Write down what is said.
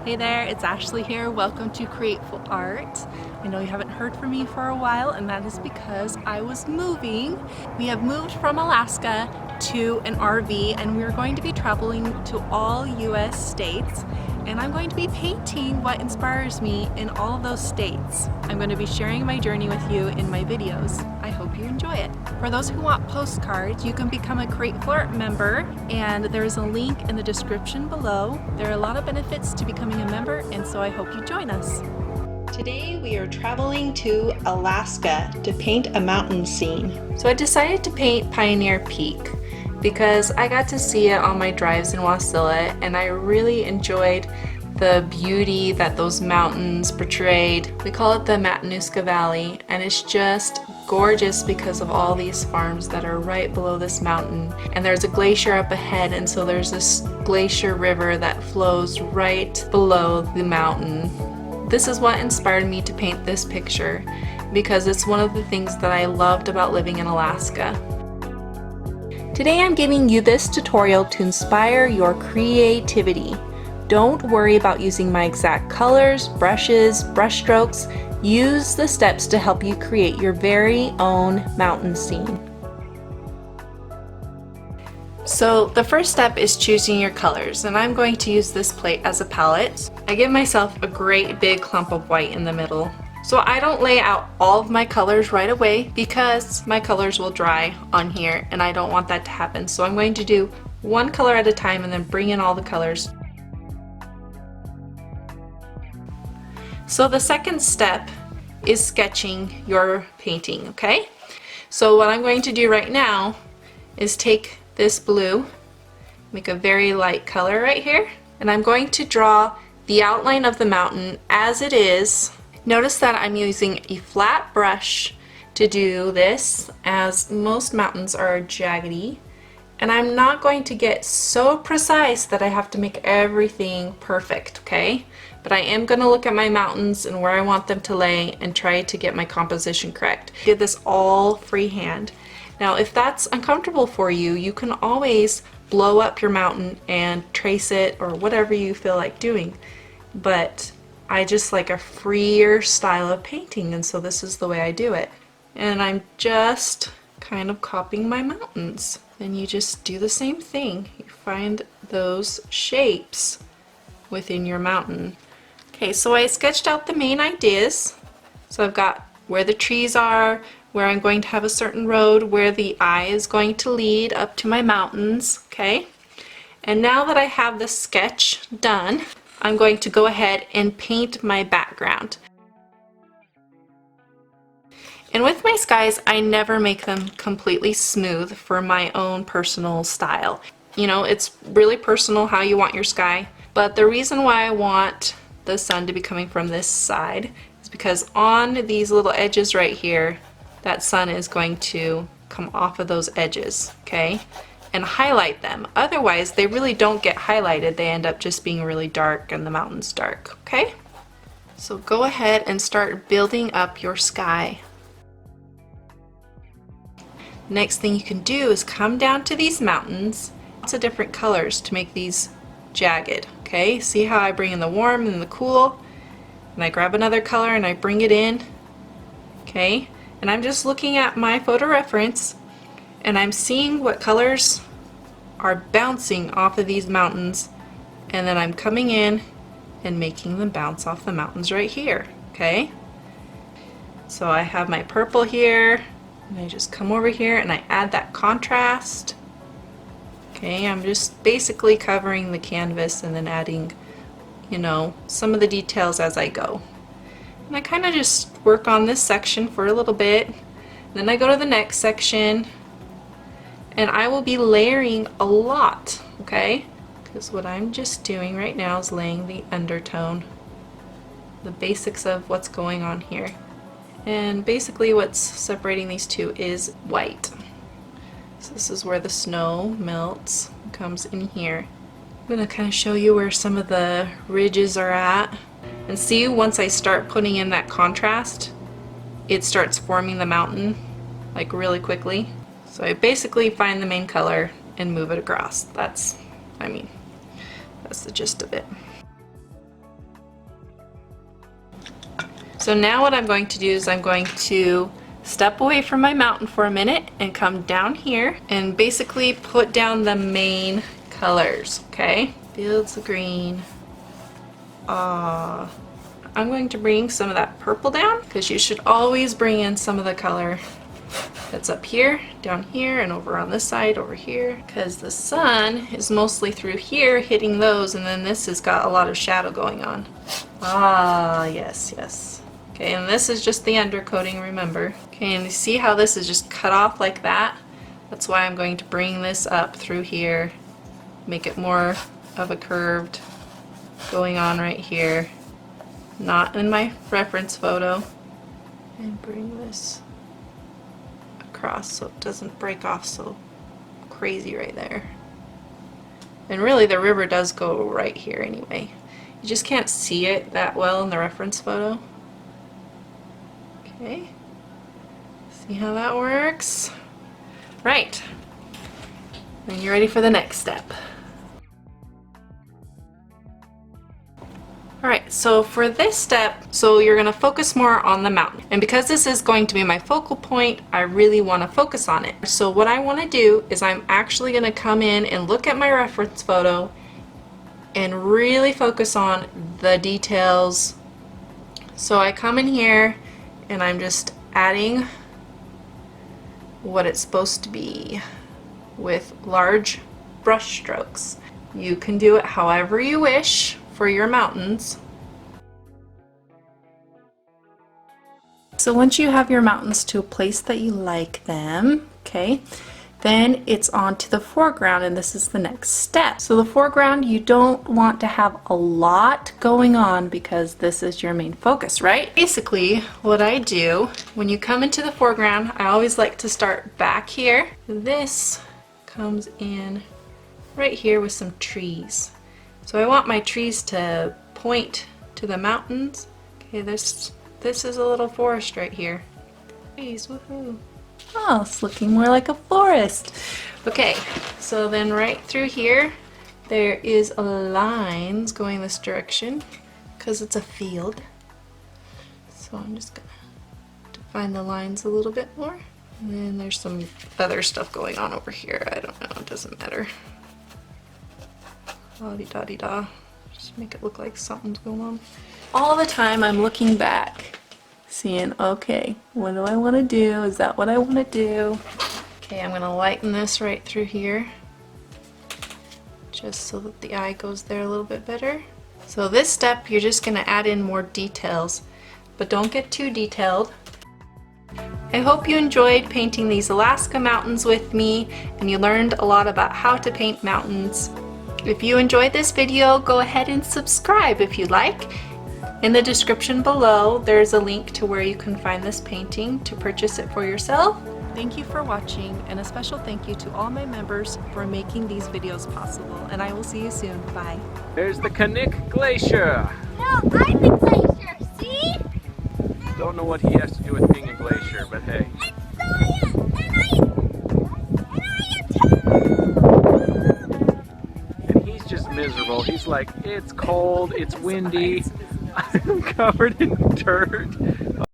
Hey there, it's Ashley here. Welcome to Createful Art. I know you haven't heard from me for a while, and that is because I was moving. We have moved from Alaska to an RV, and we're going to be traveling to all US states, and I'm going to be painting what inspires me in all of those states. I'm going to be sharing my journey with you in my videos. I hope you enjoy it. For those who want postcards, you can become a Createful Art member, and there's a link in the description below. There are a lot of benefits to becoming a member, and so I hope you join us. Today we are traveling to Alaska to paint a mountain scene. So I decided to paint Pioneer Peak because I got to see it on my drives in Wasilla, and I really enjoyed the beauty that those mountains portrayed. We call it the Matanuska Valley, and it's just gorgeous because of all these farms that are right below this mountain. And there's a glacier up ahead, and so there's this glacier river that flows right below the mountain. This is what inspired me to paint this picture because it's one of the things that I loved about living in Alaska. Today I'm giving you this tutorial to inspire your creativity. Don't worry about using my exact colors, brushes, brush strokes. Use the steps to help you create your very own mountain scene. So the first step is choosing your colors, and I'm going to use this plate as a palette. I give myself a great big clump of white in the middle. So I don't lay out all of my colors right away because my colors will dry on here and I don't want that to happen. So I'm going to do one color at a time and then bring in all the colors. So the second step is sketching your painting, okay? So what I'm going to do right now is take this blue, make a very light color right here, and I'm going to draw the outline of the mountain as it is. Notice that I'm using a flat brush to do this, as most mountains are jaggedy, and I'm not going to get so precise that I have to make everything perfect, okay? But I am going to look at my mountains and where I want them to lay and try to get my composition correct. Did this all freehand. Now if that's uncomfortable for you, you can always blow up your mountain and trace it or whatever you feel like doing. But I just like a freer style of painting, and so this is the way I do it. And I'm just kind of copying my mountains. Then you just do the same thing. You find those shapes within your mountain. Okay, so I sketched out the main ideas. So I've got where the trees are, where I'm going to have a certain road, where the eye is going to lead up to my mountains, okay? And now that I have the sketch done, I'm going to go ahead and paint my background. And with my skies, I never make them completely smooth for my own personal style. You know, it's really personal how you want your sky, but the reason why I want the sun to be coming from this side is because on these little edges right here, that sun is going to come off of those edges, okay? And highlight them. Otherwise, they really don't get highlighted. They end up just being really dark and the mountain's dark, okay? So go ahead and start building up your sky. Next thing you can do is come down to these mountains. Lots of different colors to make these jagged, okay? See how I bring in the warm and the cool? And I grab another color and I bring it in, okay? And I'm just looking at my photo reference and I'm seeing what colors are bouncing off of these mountains, and then I'm coming in and making them bounce off the mountains right here, okay? So I have my purple here, and I just come over here and I add that contrast. Okay, I'm just basically covering the canvas and then adding, you know, some of the details as I go. And I kind of just work on this section for a little bit, then I go to the next section, and I will be layering a lot, okay? Because what I'm just doing right now is laying the undertone, the basics of what's going on here. And basically what's separating these two is white. So this is where the snow melts, comes in here. I'm going to kind of show you where some of the ridges are at. And see, once I start putting in that contrast, it starts forming the mountain like really quickly. So I basically find the main color and move it across. That's the gist of it. So now what I'm going to do is I'm going to step away from my mountain for a minute and come down here and basically put down the main colors, okay? Fields of green. I'm going to bring some of that purple down because you should always bring in some of the color that's up here, down here, and over on this side, over here, because the sun is mostly through here hitting those, and then this has got a lot of shadow going on. Ah, yes, yes. Okay, and this is just the undercoating, remember. Okay, and you see how this is just cut off like that? That's why I'm going to bring this up through here, make it more of a curved going on right here. Not in my reference photo. And bring this across so it doesn't break off so crazy right there. And really the river does go right here anyway. You just can't see it that well in the reference photo. Okay, see how that works? Right, then you're ready for the next step. Alright, so for this step, so you're going to focus more on the mountain. And because this is going to be my focal point, I really want to focus on it. So what I want to do is I'm actually going to come in and look at my reference photo and really focus on the details. So I come in here and I'm just adding what it's supposed to be with large brush strokes. You can do it however you wish for your mountains. So once you have your mountains to a place that you like them, okay, then it's on to the foreground, and this is the next step. So the foreground, you don't want to have a lot going on because this is your main focus, right? Basically, what I do when you come into the foreground, I always like to start back here. This comes in right here with some trees. So I want my trees to point to the mountains. Okay, this is a little forest right here. Trees, woohoo. Oh, it's looking more like a forest. Okay, so then right through here, there is lines going this direction because it's a field. So I'm just gonna define the lines a little bit more. And then there's some other stuff going on over here. I don't know, it doesn't matter. La-di-da-di-da. Just make it look like something's going on. All the time I'm looking back, seeing, okay, what do I want to do? Is that what I want to do? Okay, I'm going to lighten this right through here, just so that the eye goes there a little bit better. So this step, you're just going to add in more details, but don't get too detailed. I hope you enjoyed painting these Alaska mountains with me, and you learned a lot about how to paint mountains. If you enjoyed this video, go ahead and subscribe if you'd like. In the description below, there's a link to where you can find this painting to purchase it for yourself. Thank you for watching, and a special thank you to all my members for making these videos possible, and I will see you soon. Bye. There's the Knik Glacier. No, I'm the glacier, see? Don't know what he has to do with being a glacier, but hey. And he's just miserable. He's like, it's cold, it's windy, I'm covered in dirt.